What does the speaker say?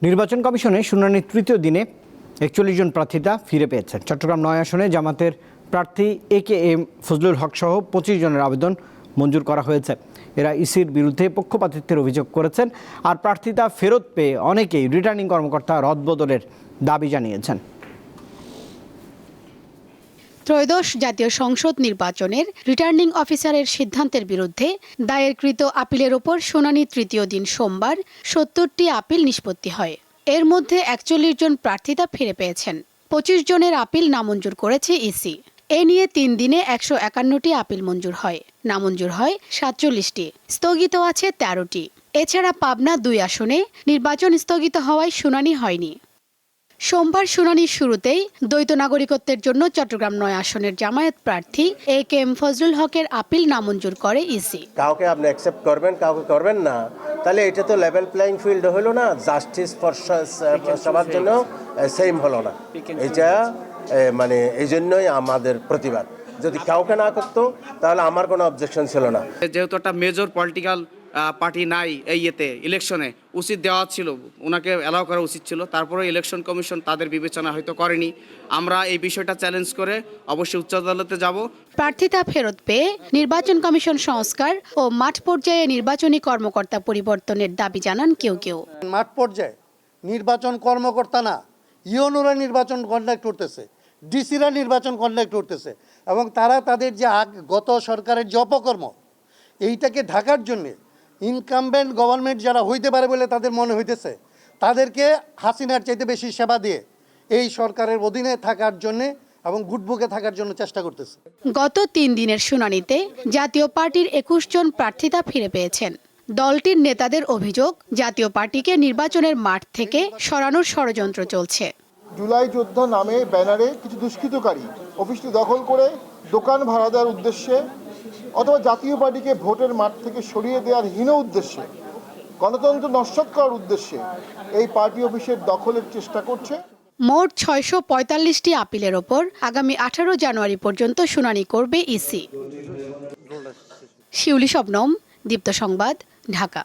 নির্বাচন কমিশনে শুনানির তৃতীয় দিনে ৪১ জন প্রার্থীতা ফিরে পেয়েছেন। চট্টগ্রাম ৯ আসনে জামাতের প্রার্থী AKM ফজলুল হক সহ ২৫ জনের আবেদন মঞ্জুর করা হয়েছে। এরা ইসির বিরুদ্ধে পক্ষপাতিত্বের অভিযোগ করেছেন। আর প্রার্থিতা ফেরত পেয়ে অনেকেই রিটার্নিং কর্মকর্তা রদবদলের দাবি জানিয়েছেন। ত্রয়োদশ জাতীয় সংসদ নির্বাচনের রিটার্নিং অফিসারের সিদ্ধান্তের বিরুদ্ধে দায়েরকৃত আপিলের ওপর শুনানি তৃতীয় দিন সোমবার ৭০টি আপিল নিষ্পত্তি হয়। এর মধ্যে ৪১ জন প্রার্থিতা ফিরে পেয়েছেন। ২৫ জনের আপিল নামঞ্জুর করেছে ইসি। এ নিয়ে ৩ দিনে ১৫১টি আপিল মঞ্জুর হয়, নামঞ্জুর হয় ৪৭টি, স্থগিত আছে ১৩টি। এছাড়া পাবনা ২ আসনে নির্বাচন স্থগিত হওয়ায় শুনানি হয়নি। সোমবার শুনানির শুরুতেই দ্বৈত নাগরিকত্বের জন্য চট্টগ্রাম ৯ আসনের জামায়াত প্রার্থী AKM ফজলুল হকের আপিল নামঞ্জুর করে ইসি। কাউকে আপনি অ্যাকসেপ্ট করবেন, কাউকে করবেন না, তাহলে এটা তো লেভেল প্লেইং ফিল্ড হলো না, জাস্টিস ফর সবার জন্য সেম হলো না। এটা মানে এই জন্যই আমাদের প্রতিবাদ। যদি কাউকে না করতো তাহলে আমার কোনো অবজেকশন ছিল না। যেহেতু একটা মেজর পলিটিক্যাল পার্টি নাই এই ইলেকশনে, উচিত দেওয়া ছিল, ওনাকে অ্যালাউ করা উচিত ছিল। তারপরে ইলেকশন কমিশন তাদের বিবেচনা হয়তো করেনি। আমরা এই বিষয়টা চ্যালেঞ্জ করে অবশ্যই উচ্চ আদালতে যাব। প্রার্থিতা ফেরত পেয়ে নির্বাচন কমিশন সংস্কার ও মাঠ পর্যায়ে নির্বাচনী কর্মকর্তা পরিবর্তনের দাবি জানান কেউ কেউ। মাঠ পর্যায়ে নির্বাচন কর্মকর্তা না, ইউনোরা নির্বাচন কন্ডাক্ট করতেছে, ডিসিরা নির্বাচন কন্ডাক্ট করতেছে, এবং তারা তাদের যে গত সরকারের যে অপকর্ম এইটাকে ঢাকার জন্যে ইনকামবেন্ট গভর্নমেন্ট যারা হইতে পারে বলে তাদের মনে হইতেছে, তাদেরকে হাসিনার চাইতে বেশি সেবা দিয়ে এই সরকারের অধীনে থাকার জন্যে এবং গুডবুকে থাকার জন্য চেষ্টা করতেছে। গত ৩ দিনের শুনানিতে জাতীয় পার্টির ২১ জন প্রার্থিতা ফিরে পেয়েছেন। দলটির নেতাদের অভিযোগ, জাতীয় পার্টিকে নির্বাচনের মাঠ থেকে সরানোর ষড়যন্ত্র চলছে। জুলাই যোদ্ধা নামে ব্যানারে কিছু দুষ্কৃতকারী অফিসটি দখল করে দোকান ভাড়া দেওয়ার উদ্দেশ্যে অথবা জাতীয় পার্টিকে ভোটের মাঠ থেকে সরিয়ে দেওয়ার হীন উদ্দেশ্যে, গণতন্ত্র নস্যাৎ করার উদ্দেশ্যে এই পার্টি অফিসের দখলের চেষ্টা করছে। মোট ৬৪৫টি আপিলের ওপর আগামী ১৮ জানুয়ারি পর্যন্ত শুনানি করবে ইসি। শিউলি শবনম, দীপ্ত সংবাদ, ঢাকা।